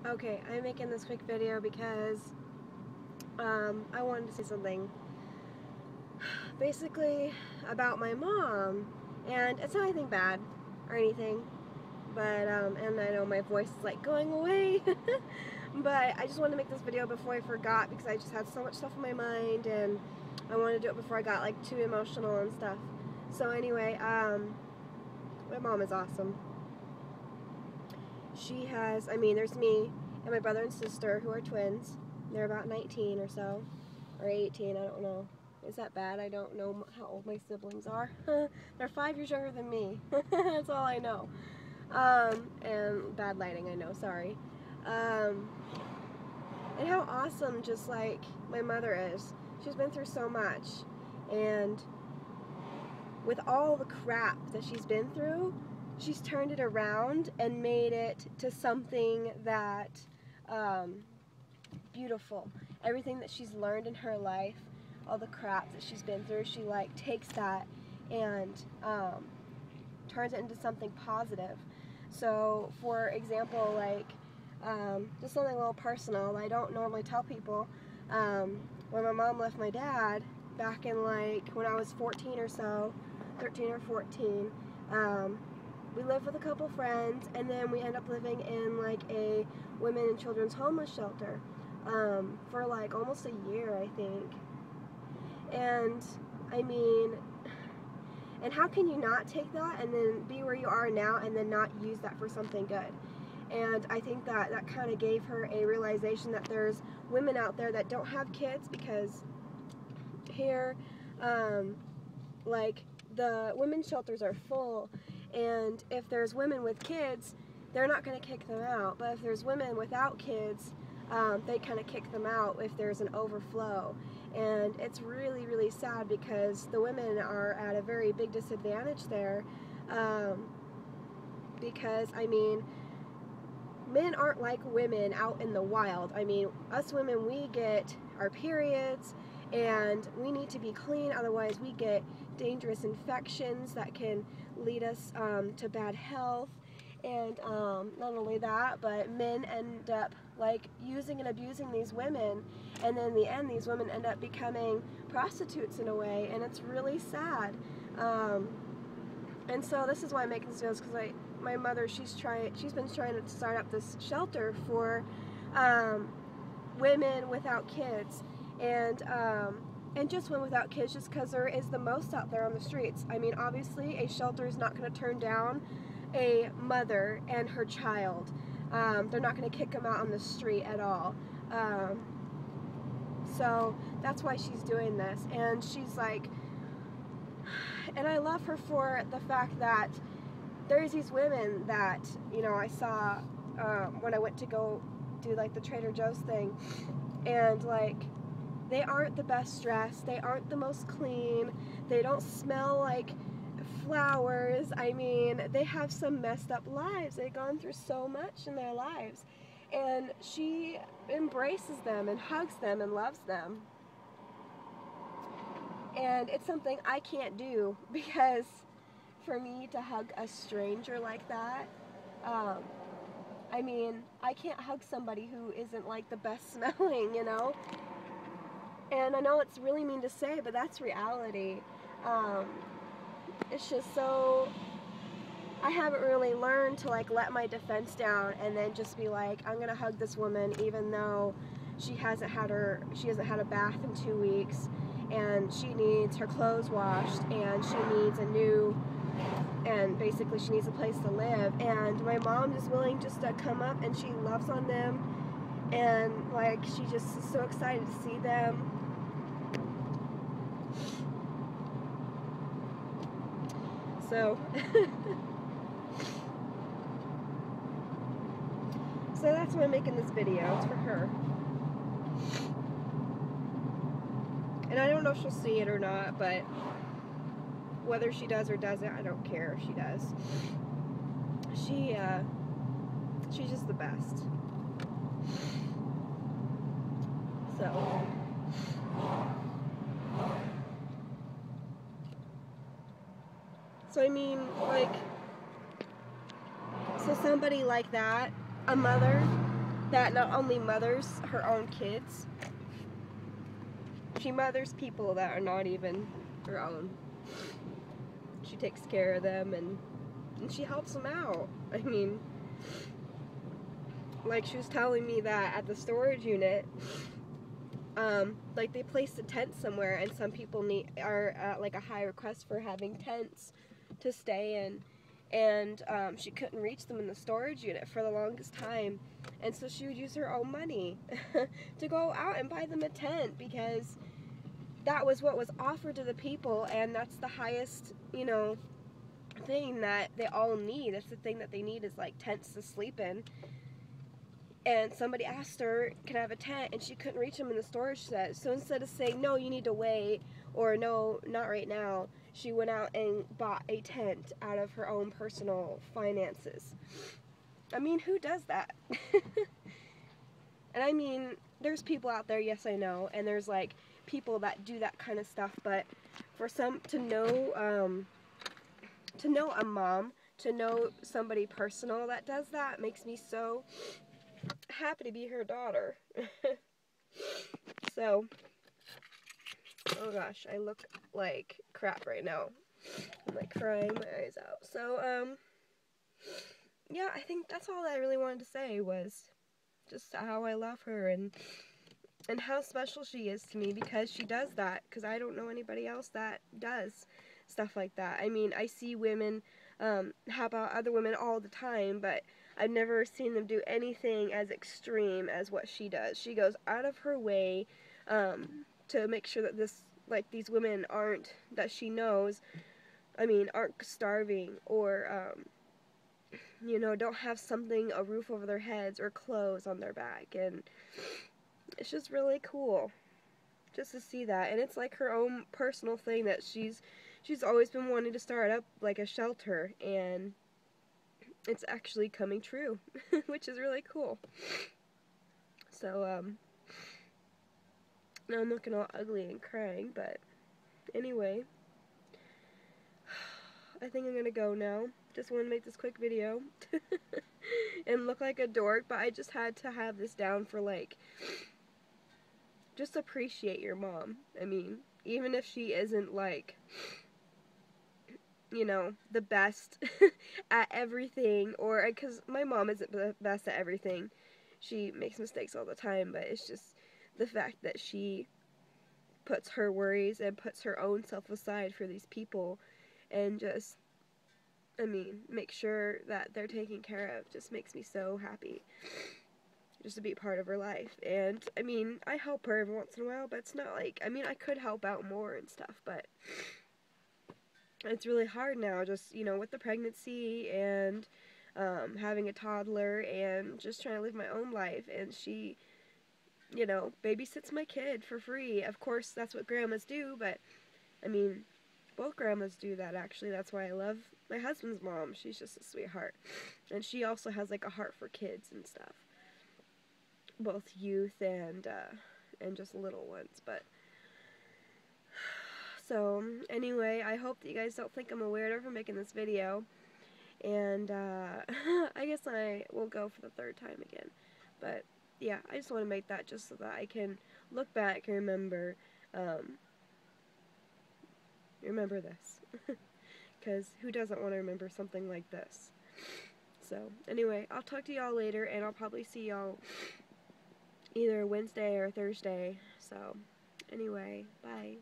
Okay, I'm making this quick video because I wanted to say something basically about my mom, and it's not anything bad or anything, but and I know my voice is like going away but I just wanted to make this video before I forgot because I just had so much stuff in my mind and I wanted to do it before I got like too emotional and stuff. So anyway, my mom is awesome. She has, there's me and my brother and sister who are twins. They're about 19 or so, or 18, I don't know. Is that bad? I don't know how old my siblings are. They're 5 years younger than me. That's all I know. And bad lighting, I know, sorry. And how awesome just like my mother is. She's been through so much, and with all the crap that she's been through, she's turned it around and made it to something that beautiful. Everything that she's learned in her life, all the crap that she's been through, she like takes that and turns it into something positive. So for example, like just something a little personal I don't normally tell people, when my mom left my dad back in like when I was 14 or so, 13 or 14, we lived with a couple friends, and then we ended up living in like a women and children's homeless shelter for like almost a year, I think. And and how can you not take that and then be where you are now and then not use that for something good? And I think that that kind of gave her a realization that there's women out there that don't have kids, because here, like the women's shelters are full, and if there's women with kids, they're not going to kick them out. But if there's women without kids, they kind of kick them out if there's an overflow. And it's really, really sad because the women are at a very big disadvantage there, because, men aren't like women out in the wild. Us women, we get our periods, and we need to be clean, otherwise we get dangerous infections that can lead us to bad health. And not only that, but men end up like using and abusing these women, and then in the end these women end up becoming prostitutes in a way, and it's really sad. And so this is why I'm making this video, because my mother, she's been trying to start up this shelter for women without kids, and just women without kids, just because there is the most out there on the streets. Obviously a shelter is not going to turn down a mother and her child. They're not going to kick them out on the street at all. So that's why she's doing this, and she's like, and I love her for the fact that there's these women that, I saw when I went to go do like the Trader Joe's thing, and like they aren't the best dressed, they aren't the most clean, they don't smell like flowers. They have some messed up lives. They've gone through so much in their lives, and she embraces them and hugs them and loves them. And it's something I can't do, because for me to hug a stranger like that, I can't hug somebody who isn't like the best smelling, And I know it's really mean to say, but that's reality. It's just so, I haven't really learned to like let my defense down and then just be like, I'm gonna hug this woman even though she hasn't had a bath in 2 weeks, and she needs her clothes washed, and she needs and basically she needs a place to live, and my mom is willing just to come up, and she loves on them, and like she just is so excited to see them. So so that's why I'm making this video. It's for her. And I don't know if she'll see it or not, but whether she does or doesn't, I don't care if she does. She's just the best. So somebody like that, a mother, that not only mothers her own kids, she mothers people that are not even her own. She takes care of them and she helps them out. I mean, like she was telling me that at the storage unit, like they placed a tent somewhere and some people are at like a high request for having tents to stay in, and she couldn't reach them in the storage unit for the longest time, and so she would use her own money to go out and buy them a tent, because that was what was offered to the people, and that's the highest, you know, thing that they all need. That's the thing that they need, is like tents to sleep in. And somebody asked her, can I have a tent? And she couldn't reach them in the storage shed. So instead of saying, no, you need to wait, or no, not right now, she went out and bought a tent out of her own personal finances. I mean, who does that? And I mean, there's people out there, yes I know, and there's like people that do that kind of stuff, but for some to know a mom, to know somebody personal that does that, makes me so happy to be her daughter. So, oh gosh, I look like crap right now. I'm like crying my eyes out. So, yeah, I think that's all I really wanted to say, was just how I love her and how special she is to me, because she does that, because I don't know anybody else that does stuff like that. I mean, I see women help out other women all the time, but I've never seen them do anything as extreme as what she does. She goes out of her way to make sure that these women aren't, that she knows, I mean, aren't starving, or you know, don't have a roof over their heads or clothes on their back. And it's just really cool just to see that. And it's like her own personal thing that she's always been wanting to start up, like a shelter, and it's actually coming true, which is really cool. So, now I'm looking all ugly and crying, but anyway, I think I'm gonna go now. Just want to make this quick video and look like a dork, but I just had to have this down for, like, just appreciate your mom. I mean, even if she isn't, like, you know, the best at everything, or, because my mom isn't the best at everything. She makes mistakes all the time, but it's just the fact that she puts her worries and puts her own self aside for these people, and just, I mean, make sure that they're taken care of, just makes me so happy just to be part of her life. And, I mean, I help her every once in a while, but it's not like, I mean, I could help out more and stuff, but it's really hard now, just, you know, with the pregnancy and having a toddler and just trying to live my own life. And she, you know, babysits my kid for free. Of course, that's what grandmas do, but, I mean, both grandmas do that, actually. That's why I love my husband's mom. She's just a sweetheart. And she also has, like, a heart for kids and stuff. Both youth and just little ones, but... So, anyway, I hope that you guys don't think I'm a weirdo for making this video. And, I guess I will go for the third time again. But, yeah, I just want to make that just so that I can look back and remember this. Because who doesn't want to remember something like this? So, anyway, I'll talk to y'all later, and I'll probably see y'all either Wednesday or Thursday. So, anyway, bye.